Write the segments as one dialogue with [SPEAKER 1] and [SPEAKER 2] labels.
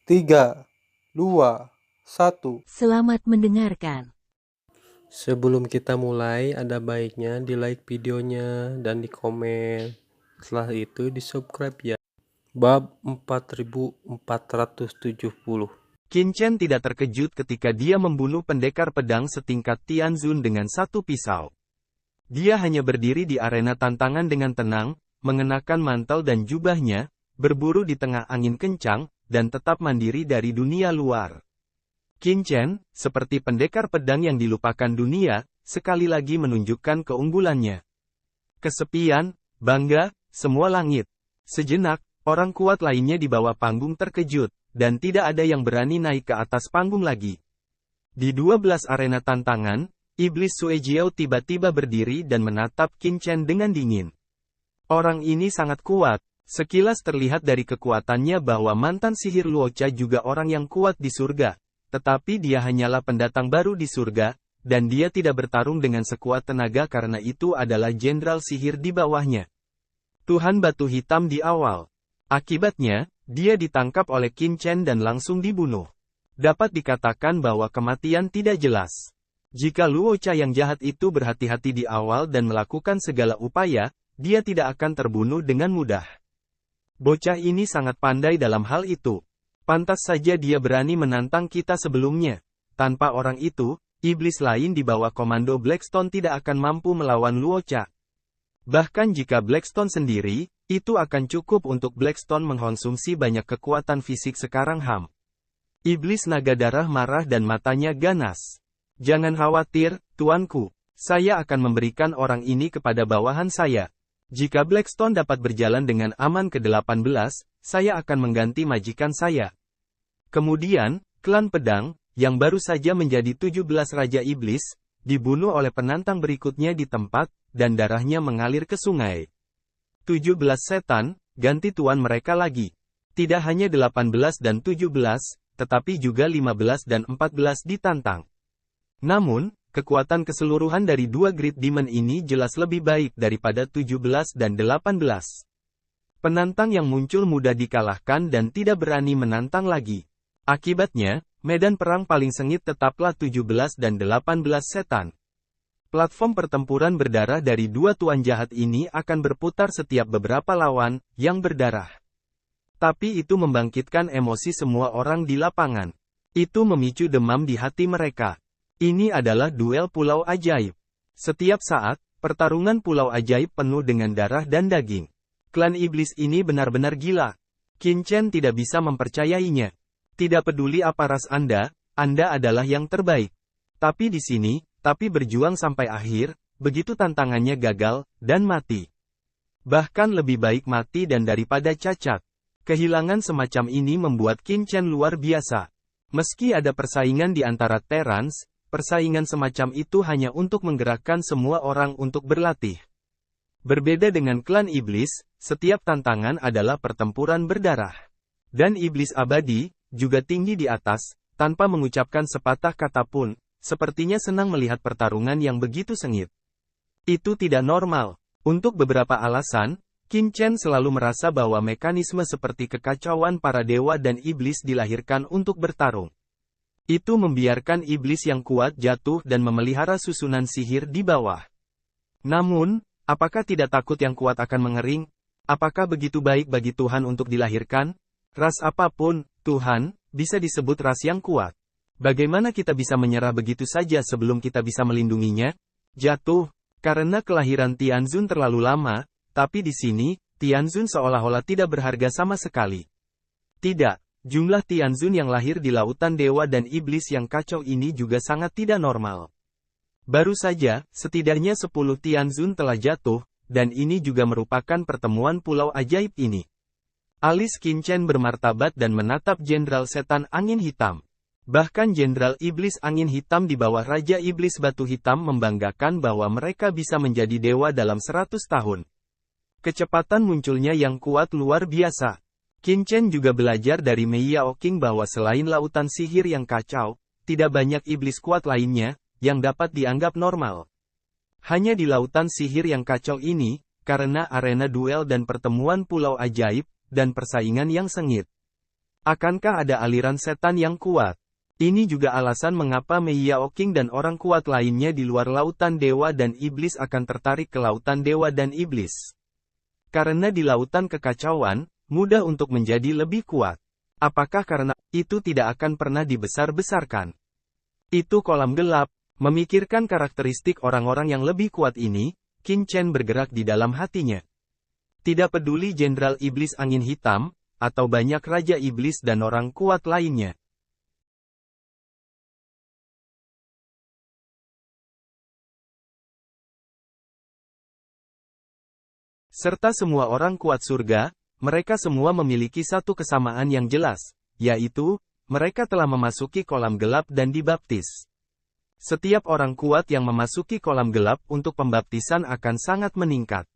[SPEAKER 1] 3, 2, 1.
[SPEAKER 2] Selamat mendengarkan.
[SPEAKER 1] Sebelum kita mulai, ada baiknya di like videonya dan di komen. Setelah itu di subscribe ya. Bab 4470.
[SPEAKER 3] Qin Chen tidak terkejut ketika dia membunuh pendekar pedang setingkat Tianzun dengan satu pisau. Dia hanya berdiri di arena tantangan dengan tenang, mengenakan mantel dan jubahnya, berburu di tengah angin kencang, dan tetap mandiri dari dunia luar. Qin Chen, seperti pendekar pedang yang dilupakan dunia, sekali lagi menunjukkan keunggulannya. Kesepian, bangga, semua langit. Sejenak, orang kuat lainnya di bawah panggung terkejut, dan tidak ada yang berani naik ke atas panggung lagi. Di 12 arena tantangan, Iblis Suejiao tiba-tiba berdiri dan menatap Qin Chen dengan dingin. Orang ini sangat kuat, sekilas terlihat dari kekuatannya bahwa mantan sihir Luocha juga orang yang kuat di surga, tetapi dia hanyalah pendatang baru di surga, dan dia tidak bertarung dengan sekuat tenaga karena itu adalah jenderal sihir di bawahnya. Tuhan Batu Hitam di awal. Akibatnya, dia ditangkap oleh Qin Chen dan langsung dibunuh. Dapat dikatakan bahwa kematian tidak jelas. Jika Luocha yang jahat itu berhati-hati di awal dan melakukan segala upaya, dia tidak akan terbunuh dengan mudah. Bocah ini sangat pandai dalam hal itu. Pantas saja dia berani menantang kita sebelumnya. Tanpa orang itu, iblis lain di bawah komando Blackstone tidak akan mampu melawan Luocha. Bahkan jika Blackstone sendiri, itu akan cukup untuk Blackstone mengkonsumsi banyak kekuatan fisik sekarang ham. Iblis naga darah marah dan matanya ganas. Jangan khawatir, tuanku. Saya akan memberikan orang ini kepada bawahan saya. Jika Blackstone dapat berjalan dengan aman ke-18, saya akan mengganti majikan saya. Kemudian, klan pedang, yang baru saja menjadi 17 Raja Iblis, dibunuh oleh penantang berikutnya di tempat, dan darahnya mengalir ke sungai. 17 setan, ganti tuan mereka lagi. Tidak hanya 18 dan 17, tetapi juga 15 dan 14 ditantang. Namun, kekuatan keseluruhan dari dua Great Demon ini jelas lebih baik daripada 17 dan 18. Penantang yang muncul mudah dikalahkan dan tidak berani menantang lagi. Akibatnya, medan perang paling sengit tetaplah 17 dan 18 setan. Platform pertempuran berdarah dari dua tuan jahat ini akan berputar setiap beberapa lawan, yang berdarah. Tapi itu membangkitkan emosi semua orang di lapangan. Itu memicu demam di hati mereka. Ini adalah duel pulau ajaib. Setiap saat, pertarungan pulau ajaib penuh dengan darah dan daging. Klan iblis ini benar-benar gila. Qin Chen tidak bisa mempercayainya. Tidak peduli apa ras Anda adalah yang terbaik. Tapi di sini, tapi berjuang sampai akhir, begitu tantangannya gagal, dan mati. Bahkan lebih baik mati dan daripada cacat. Kehilangan semacam ini membuat Qin Chen luar biasa. Meski ada persaingan di antara Terrans, persaingan semacam itu hanya untuk menggerakkan semua orang untuk berlatih. Berbeda dengan klan iblis, setiap tantangan adalah pertempuran berdarah. Dan iblis abadi, juga tinggi di atas, tanpa mengucapkan sepatah kata pun, sepertinya senang melihat pertarungan yang begitu sengit. Itu tidak normal. Untuk beberapa alasan, Qin Chen selalu merasa bahwa mekanisme seperti kekacauan para dewa dan iblis dilahirkan untuk bertarung. Itu membiarkan iblis yang kuat jatuh dan memelihara susunan sihir di bawah. Namun, apakah tidak takut yang kuat akan mengering? Apakah begitu baik bagi Tuhan untuk dilahirkan? Ras apapun, Tuhan, bisa disebut ras yang kuat. Bagaimana kita bisa menyerah begitu saja sebelum kita bisa melindunginya? Jatuh, karena kelahiran Tianzun terlalu lama, tapi di sini, Tianzun seolah-olah tidak berharga sama sekali. Tidak, jumlah Tianzun yang lahir di lautan dewa dan iblis yang kacau ini juga sangat tidak normal. Baru saja, setidaknya 10 Tianzun telah jatuh, dan ini juga merupakan pertemuan pulau ajaib ini. Alis Qin Chen bermartabat dan menatap Jenderal Setan Angin Hitam. Bahkan Jenderal Iblis Angin Hitam di bawah Raja Iblis Batu Hitam membanggakan bahwa mereka bisa menjadi dewa dalam 100 tahun. Kecepatan munculnya yang kuat luar biasa. Qin Chen juga belajar dari Mei Yaoqing bahwa selain lautan sihir yang kacau, tidak banyak iblis kuat lainnya, yang dapat dianggap normal. Hanya di lautan sihir yang kacau ini, karena arena duel dan pertemuan pulau ajaib, dan persaingan yang sengit. Akankah ada aliran setan yang kuat? Ini juga alasan mengapa Mei Yao Qing dan orang kuat lainnya di luar lautan dewa dan iblis akan tertarik ke lautan dewa dan iblis. Karena di lautan kekacauan, mudah untuk menjadi lebih kuat. Apakah karena itu tidak akan pernah dibesar-besarkan? Itu kolam gelap. Memikirkan karakteristik orang-orang yang lebih kuat ini, Qin Chen bergerak di dalam hatinya. Tidak peduli Jenderal Iblis Angin Hitam, atau banyak Raja Iblis dan orang kuat lainnya. Serta semua orang kuat surga, mereka semua memiliki satu kesamaan yang jelas, yaitu, mereka telah memasuki kolam gelap dan dibaptis. Setiap orang kuat yang memasuki kolam gelap untuk pembaptisan akan sangat meningkat.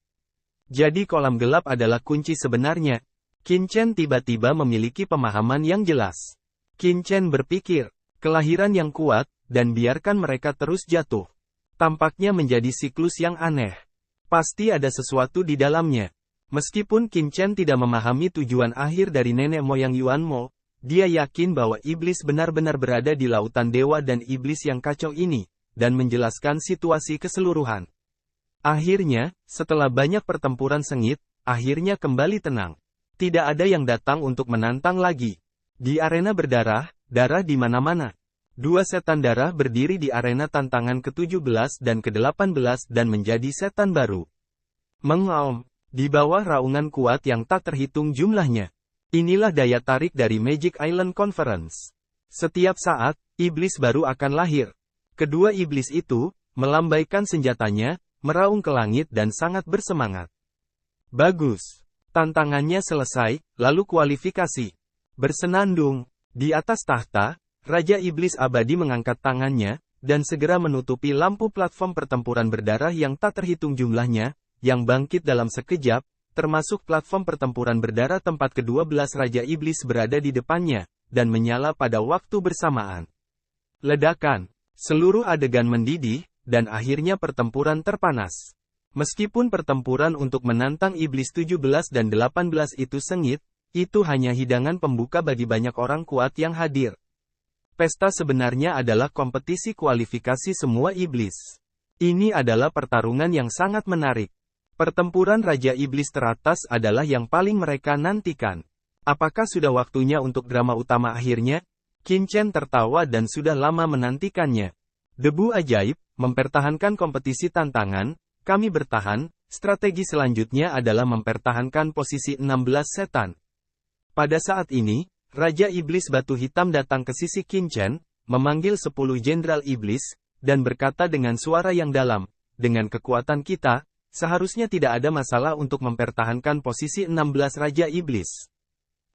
[SPEAKER 3] Jadi kolam gelap adalah kunci sebenarnya. Qin Chen tiba-tiba memiliki pemahaman yang jelas. Qin Chen berpikir, kelahiran yang kuat, dan biarkan mereka terus jatuh. Tampaknya menjadi siklus yang aneh. Pasti ada sesuatu di dalamnya. Meskipun Qin Chen tidak memahami tujuan akhir dari nenek moyang Yuan Mo, dia yakin bahwa iblis benar-benar berada di lautan dewa dan iblis yang kacau ini, dan menjelaskan situasi keseluruhan. Akhirnya, setelah banyak pertempuran sengit, akhirnya kembali tenang. Tidak ada yang datang untuk menantang lagi. Di arena berdarah, darah di mana-mana. Dua setan darah berdiri di arena tantangan ke-17 dan ke-18 dan menjadi setan baru. Mengaum, di bawah raungan kuat yang tak terhitung jumlahnya. Inilah daya tarik dari Magic Island Conference. Setiap saat, iblis baru akan lahir. Kedua iblis itu, melambaikan senjatanya, meraung ke langit dan sangat bersemangat. Bagus. Tantangannya selesai, lalu kualifikasi. Bersenandung, di atas tahta, Raja Iblis Abadi mengangkat tangannya, dan segera menutupi lampu platform pertempuran berdarah yang tak terhitung jumlahnya, yang bangkit dalam sekejap, termasuk platform pertempuran berdarah tempat ke-12 Raja Iblis berada di depannya, dan menyala pada waktu bersamaan. Ledakan, seluruh adegan mendidih, dan akhirnya pertempuran terpanas. Meskipun pertempuran untuk menantang Iblis 17 dan 18 itu sengit, itu hanya hidangan pembuka bagi banyak orang kuat yang hadir. Pesta sebenarnya adalah kompetisi kualifikasi semua iblis. Ini adalah pertarungan yang sangat menarik. Pertempuran Raja Iblis teratas adalah yang paling mereka nantikan. Apakah sudah waktunya untuk drama utama akhirnya? Qin Chen tertawa dan sudah lama menantikannya. Debu ajaib, mempertahankan kompetisi tantangan, kami bertahan, strategi selanjutnya adalah mempertahankan posisi 16 setan. Pada saat ini, Raja Iblis Batu Hitam datang ke sisi Qin Chen, memanggil 10 Jenderal Iblis, dan berkata dengan suara yang dalam, dengan kekuatan kita, seharusnya tidak ada masalah untuk mempertahankan posisi 16 Raja Iblis.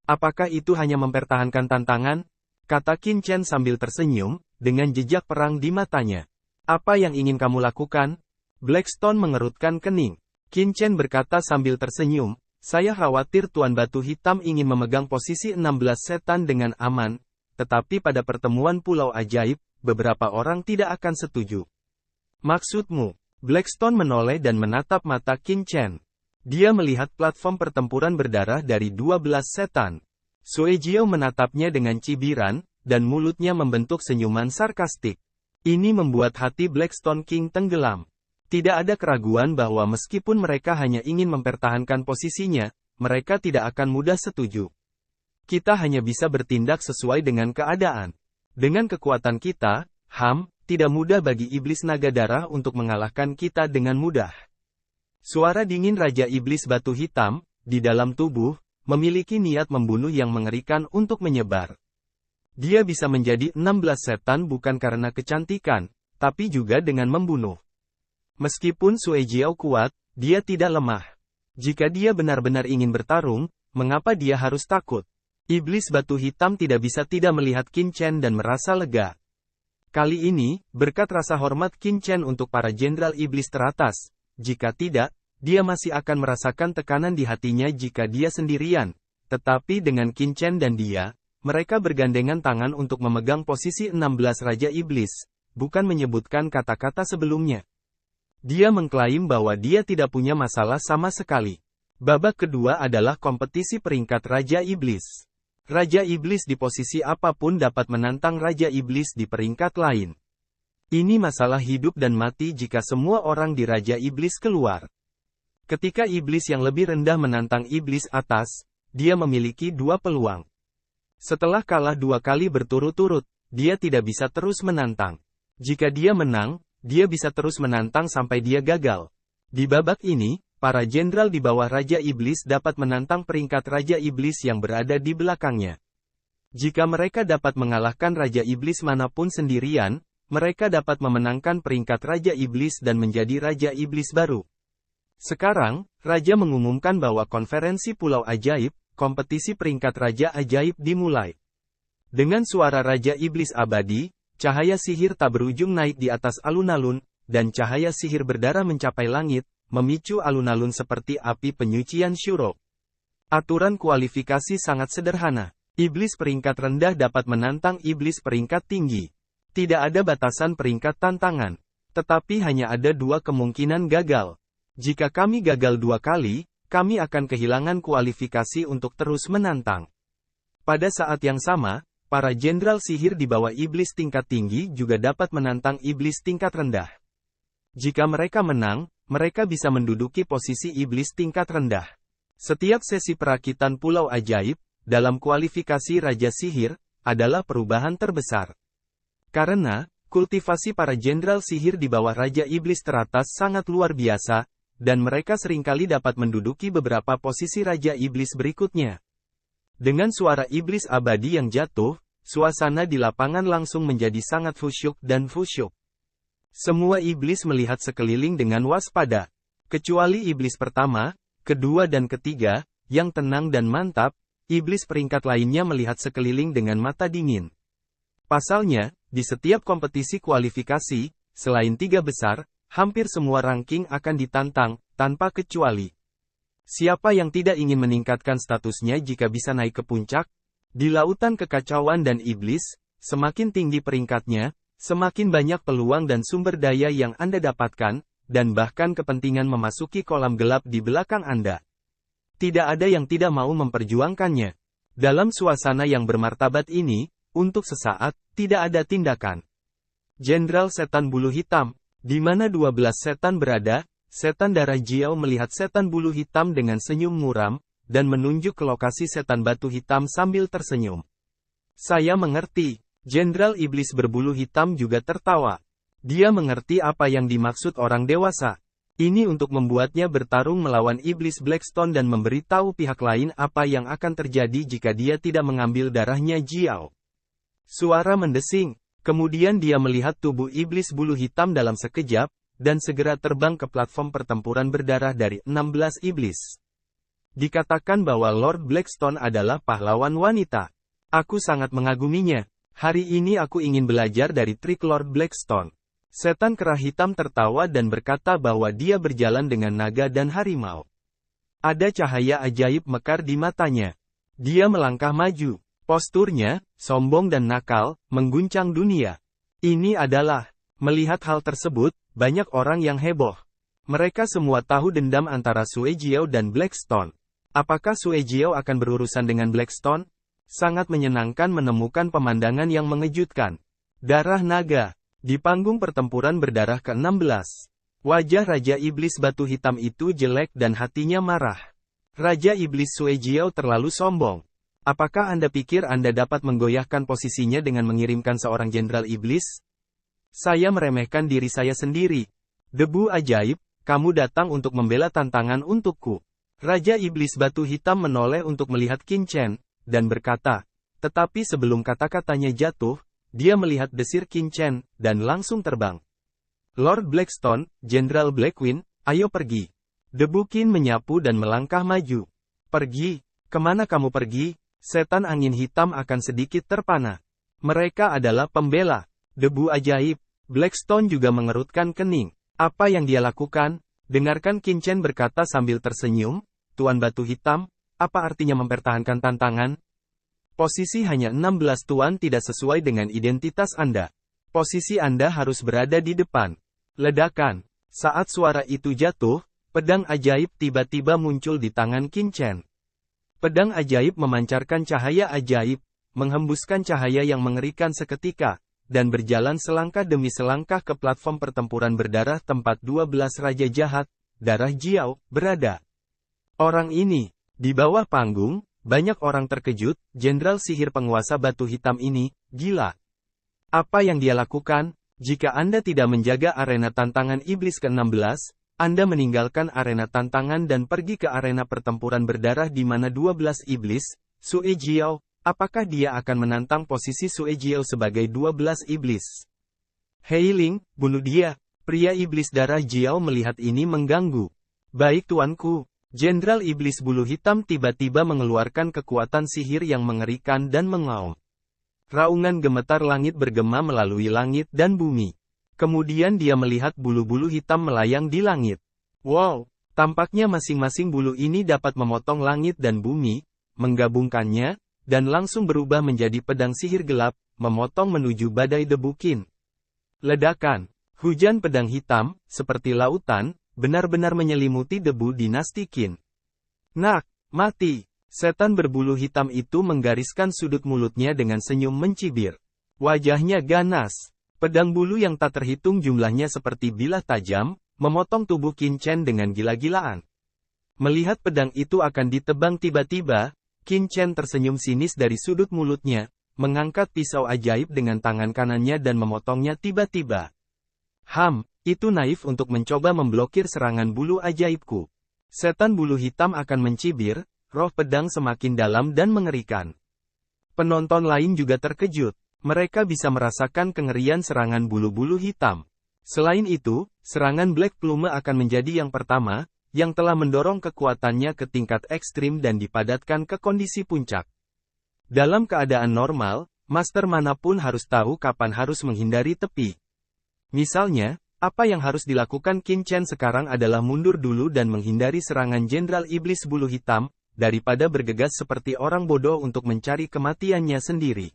[SPEAKER 3] Apakah itu hanya mempertahankan tantangan? Kata Qin Chen sambil tersenyum, dengan jejak perang di matanya. Apa yang ingin kamu lakukan? Blackstone mengerutkan kening. Qin Chen berkata sambil tersenyum, saya khawatir Tuan Batu Hitam ingin memegang posisi 16 setan dengan aman, tetapi pada pertemuan Pulau Ajaib, beberapa orang tidak akan setuju. Maksudmu? Blackstone menoleh dan menatap mata Qin Chen. Dia melihat platform pertempuran berdarah dari 12 setan. Suejiao menatapnya dengan cibiran, dan mulutnya membentuk senyuman sarkastik. Ini membuat hati Blackstone King tenggelam. Tidak ada keraguan bahwa meskipun mereka hanya ingin mempertahankan posisinya, mereka tidak akan mudah setuju. Kita hanya bisa bertindak sesuai dengan keadaan. Dengan kekuatan kita, tidak mudah bagi iblis naga darah untuk mengalahkan kita dengan mudah. Suara dingin Raja Iblis Batu Hitam, di dalam tubuh, memiliki niat membunuh yang mengerikan untuk menyebar. Dia bisa menjadi 16 setan bukan karena kecantikan, tapi juga dengan membunuh. Meskipun Suejiao kuat, dia tidak lemah. Jika dia benar-benar ingin bertarung, mengapa dia harus takut? Iblis Batu Hitam tidak bisa tidak melihat Qin Chen dan merasa lega. Kali ini, berkat rasa hormat Qin Chen untuk para jenderal iblis teratas, jika tidak, dia masih akan merasakan tekanan di hatinya jika dia sendirian. Tetapi dengan Qin Chen dan dia, mereka bergandengan tangan untuk memegang posisi 16 Raja Iblis, bukan menyebutkan kata-kata sebelumnya. Dia mengklaim bahwa dia tidak punya masalah sama sekali. Babak kedua adalah kompetisi peringkat Raja Iblis. Raja Iblis di posisi apapun dapat menantang Raja Iblis di peringkat lain. Ini masalah hidup dan mati jika semua orang di Raja Iblis keluar. Ketika Iblis yang lebih rendah menantang Iblis atas, dia memiliki dua peluang. Setelah kalah dua kali berturut-turut, dia tidak bisa terus menantang. Jika dia menang, dia bisa terus menantang sampai dia gagal. Di babak ini, para jenderal di bawah Raja Iblis dapat menantang peringkat Raja Iblis yang berada di belakangnya. Jika mereka dapat mengalahkan Raja Iblis manapun sendirian, mereka dapat memenangkan peringkat Raja Iblis dan menjadi Raja Iblis baru. Sekarang, Raja mengumumkan bahwa konferensi Pulau Ajaib, kompetisi peringkat Raja Ajaib dimulai. Dengan suara Raja Iblis abadi, cahaya sihir tak berujung naik di atas alun-alun, dan cahaya sihir berdarah mencapai langit, memicu alun-alun seperti api penyucian syurga. Aturan kualifikasi sangat sederhana. Iblis peringkat rendah dapat menantang iblis peringkat tinggi. Tidak ada batasan peringkat tantangan. Tetapi hanya ada dua kemungkinan gagal. Jika kami gagal dua kali, kami akan kehilangan kualifikasi untuk terus menantang. Pada saat yang sama, para jenderal sihir di bawah iblis tingkat tinggi juga dapat menantang iblis tingkat rendah. Jika mereka menang, mereka bisa menduduki posisi iblis tingkat rendah. Setiap sesi perakitan Pulau Ajaib, dalam kualifikasi Raja Sihir, adalah perubahan terbesar. Karena, kultivasi para jenderal sihir di bawah Raja Iblis teratas sangat luar biasa, dan mereka seringkali dapat menduduki beberapa posisi Raja Iblis berikutnya. Dengan suara Iblis abadi yang jatuh, suasana di lapangan langsung menjadi sangat khusyuk dan khusyuk. Semua iblis melihat sekeliling dengan waspada. Kecuali iblis pertama, kedua dan ketiga, yang tenang dan mantap, iblis peringkat lainnya melihat sekeliling dengan mata dingin. Pasalnya, di setiap kompetisi kualifikasi, selain tiga besar, hampir semua ranking akan ditantang, tanpa kecuali. Siapa yang tidak ingin meningkatkan statusnya jika bisa naik ke puncak? Di lautan kekacauan dan iblis, semakin tinggi peringkatnya, semakin banyak peluang dan sumber daya yang Anda dapatkan, dan bahkan kepentingan memasuki kolam gelap di belakang Anda. Tidak ada yang tidak mau memperjuangkannya. Dalam suasana yang bermartabat ini, untuk sesaat, tidak ada tindakan. Jenderal Setan Bulu Hitam, di mana 12 setan berada, Setan Darah Jiao melihat Setan Bulu Hitam dengan senyum muram, dan menunjuk ke lokasi Setan Batu Hitam sambil tersenyum. Saya mengerti. Jenderal Iblis Berbulu Hitam juga tertawa. Dia mengerti apa yang dimaksud orang dewasa. Ini untuk membuatnya bertarung melawan Iblis Blackstone dan memberitahu pihak lain apa yang akan terjadi jika dia tidak mengambil darahnya Jiao. Suara mendesing. Kemudian dia melihat tubuh Iblis Bulu Hitam dalam sekejap, dan segera terbang ke platform pertempuran berdarah dari 16 iblis. Dikatakan bahwa Lord Blackstone adalah pahlawan wanita. Aku sangat mengaguminya. Hari ini aku ingin belajar dari trik Lord Blackstone. Setan Kerah Hitam tertawa dan berkata bahwa dia berjalan dengan naga dan harimau. Ada cahaya ajaib mekar di matanya. Dia melangkah maju. Posturnya, sombong dan nakal, mengguncang dunia. Ini adalah, melihat hal tersebut, banyak orang yang heboh. Mereka semua tahu dendam antara Sue Jiao dan Blackstone. Apakah Sue Jiao akan berurusan dengan Blackstone? Sangat menyenangkan menemukan pemandangan yang mengejutkan. Darah naga. Di panggung pertempuran berdarah ke-16. Wajah Raja Iblis Batu Hitam itu jelek dan hatinya marah. Raja Iblis Sue Jiao terlalu sombong. Apakah Anda pikir Anda dapat menggoyahkan posisinya dengan mengirimkan seorang jenderal iblis? Saya meremehkan diri saya sendiri. Debu ajaib, kamu datang untuk membela tantangan untukku. Raja Iblis Batu Hitam menoleh untuk melihat Qin Chen, dan berkata, tetapi sebelum kata-katanya jatuh, dia melihat desir Qin Chen, dan langsung terbang. Lord Blackstone, Jenderal Blackwing, ayo pergi. Debu Qin menyapu dan melangkah maju. Pergi, kemana kamu pergi? Setan angin hitam akan sedikit terpana. Mereka adalah pembela. Debu ajaib. Blackstone juga mengerutkan kening. Apa yang dia lakukan? Dengarkan Qin Chen berkata sambil tersenyum, Tuan Batu Hitam, apa artinya mempertahankan tantangan? Posisi hanya 16 Tuan tidak sesuai dengan identitas Anda. Posisi Anda harus berada di depan. Ledakan. Saat suara itu jatuh, pedang ajaib tiba-tiba muncul di tangan Qin Chen. Pedang ajaib memancarkan cahaya ajaib, menghembuskan cahaya yang mengerikan seketika, dan berjalan selangkah demi selangkah ke platform pertempuran berdarah tempat 12 Raja Jahat, Darah Jiao, berada. Orang ini, di bawah panggung, banyak orang terkejut, Jenderal Sihir Penguasa Batu Hitam ini, gila. Apa yang dia lakukan? Jika Anda tidak menjaga arena tantangan iblis ke-16, Anda meninggalkan arena tantangan dan pergi ke arena pertempuran berdarah di mana 12 iblis, Sue Jiao, apakah dia akan menantang posisi Sue Jiao sebagai 12 iblis? Hei Ling, bunuh dia. Pria iblis darah Jiao melihat ini mengganggu. Baik tuanku. Jenderal Iblis Bulu Hitam tiba-tiba mengeluarkan kekuatan sihir yang mengerikan dan mengaum. Raungan gemetar langit bergema melalui langit dan bumi. Kemudian dia melihat bulu-bulu hitam melayang di langit. Wow, tampaknya masing-masing bulu ini dapat memotong langit dan bumi, menggabungkannya, dan langsung berubah menjadi pedang sihir gelap, memotong menuju badai debu Qin. Ledakan, hujan pedang hitam, seperti lautan, benar-benar menyelimuti debu dinasti Qin. Nak, mati! Setan berbulu hitam itu menggariskan sudut mulutnya dengan senyum mencibir. Wajahnya ganas. Pedang bulu yang tak terhitung jumlahnya seperti bilah tajam, memotong tubuh Qin Chen dengan gila-gilaan. Melihat pedang itu akan ditebang tiba-tiba, Qin Chen tersenyum sinis dari sudut mulutnya, mengangkat pisau ajaib dengan tangan kanannya dan memotongnya tiba-tiba. Itu naif untuk mencoba memblokir serangan bulu ajaibku. Setan bulu hitam akan mencibir, roh pedang semakin dalam dan mengerikan. Penonton lain juga terkejut. Mereka bisa merasakan kengerian serangan bulu-bulu hitam. Selain itu, serangan Black Plume akan menjadi yang pertama, yang telah mendorong kekuatannya ke tingkat ekstrim dan dipadatkan ke kondisi puncak. Dalam keadaan normal, master manapun harus tahu kapan harus menghindari tepi. Misalnya, apa yang harus dilakukan Qin Chen sekarang adalah mundur dulu dan menghindari serangan Jenderal Iblis Bulu Hitam, daripada bergegas seperti orang bodoh untuk mencari kematiannya sendiri.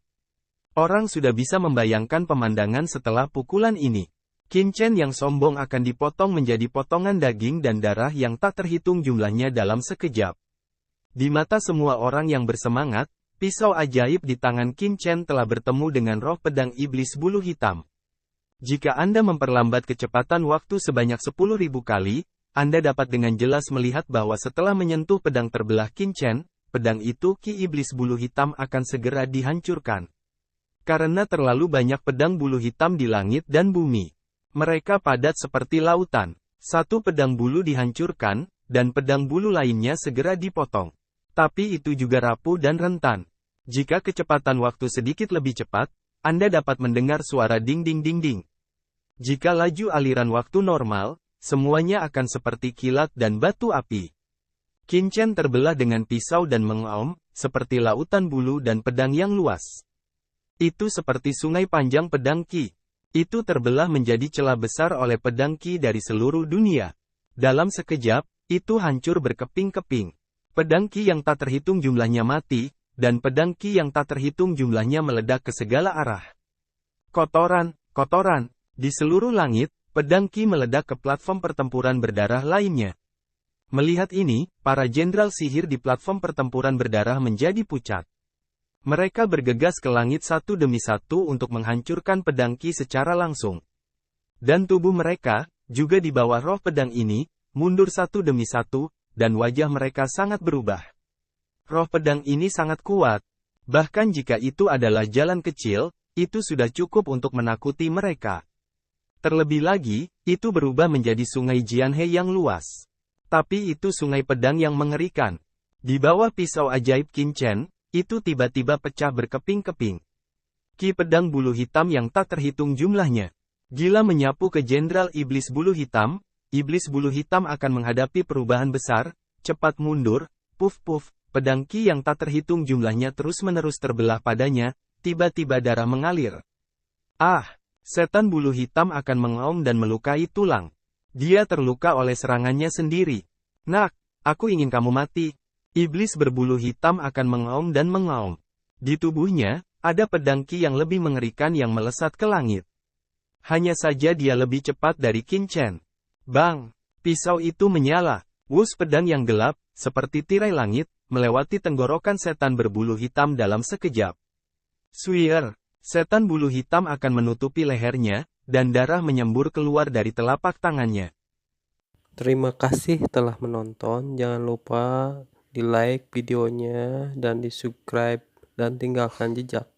[SPEAKER 3] Orang sudah bisa membayangkan pemandangan setelah pukulan ini. Qin Chen yang sombong akan dipotong menjadi potongan daging dan darah yang tak terhitung jumlahnya dalam sekejap. Di mata semua orang yang bersemangat, pisau ajaib di tangan Qin Chen telah bertemu dengan roh pedang iblis bulu hitam. Jika Anda memperlambat kecepatan waktu sebanyak 10.000 kali, Anda dapat dengan jelas melihat bahwa setelah menyentuh pedang terbelah Qin Chen, pedang itu Ki Iblis Bulu Hitam akan segera dihancurkan. Karena terlalu banyak pedang bulu hitam di langit dan bumi. Mereka padat seperti lautan. Satu pedang bulu dihancurkan, dan pedang bulu lainnya segera dipotong. Tapi itu juga rapuh dan rentan. Jika kecepatan waktu sedikit lebih cepat, Anda dapat mendengar suara ding-ding-ding-ding. Jika laju aliran waktu normal, semuanya akan seperti kilat dan batu api. Qin Chen terbelah dengan pisau dan mengaum, seperti lautan bulu dan pedang yang luas. Itu seperti sungai panjang pedang Qi. Itu terbelah menjadi celah besar oleh pedang Qi dari seluruh dunia. Dalam sekejap, itu hancur berkeping-keping. Pedang Qi yang tak terhitung jumlahnya mati, dan pedang Qi yang tak terhitung jumlahnya meledak ke segala arah. Kotoran, kotoran. Di seluruh langit, pedang Qi meledak ke platform pertempuran berdarah lainnya. Melihat ini, para jenderal sihir di platform pertempuran berdarah menjadi pucat. Mereka bergegas ke langit satu demi satu untuk menghancurkan pedang Qi secara langsung. Dan tubuh mereka, juga di bawah roh pedang ini, mundur satu demi satu, dan wajah mereka sangat berubah. Roh pedang ini sangat kuat. Bahkan jika itu adalah jalan kecil, itu sudah cukup untuk menakuti mereka. Terlebih lagi, itu berubah menjadi sungai Jianhe yang luas. Tapi itu sungai pedang yang mengerikan. Di bawah pisau ajaib Qin Chen, itu tiba-tiba pecah berkeping-keping. Ki pedang bulu hitam yang tak terhitung jumlahnya. Gila menyapu ke Jenderal Iblis Bulu Hitam. Iblis Bulu Hitam akan menghadapi perubahan besar, cepat mundur, puf-puf, pedang Qi yang tak terhitung jumlahnya terus-menerus terbelah padanya, tiba-tiba darah mengalir. Setan bulu hitam akan mengaum dan melukai tulang. Dia terluka oleh serangannya sendiri. Nak, aku ingin kamu mati. Iblis berbulu hitam akan mengaum dan mengaum. Di tubuhnya, ada pedang Qi yang lebih mengerikan yang melesat ke langit. Hanya saja dia lebih cepat dari Qin Chen. Bang! Pisau itu menyala. Wus pedang yang gelap, seperti tirai langit, melewati tenggorokan setan berbulu hitam dalam sekejap. Suyer, setan bulu hitam akan menutupi lehernya, dan darah menyembur keluar dari telapak tangannya.
[SPEAKER 1] Terima kasih telah menonton. Jangan lupa di like videonya dan di subscribe dan tinggalkan jejak.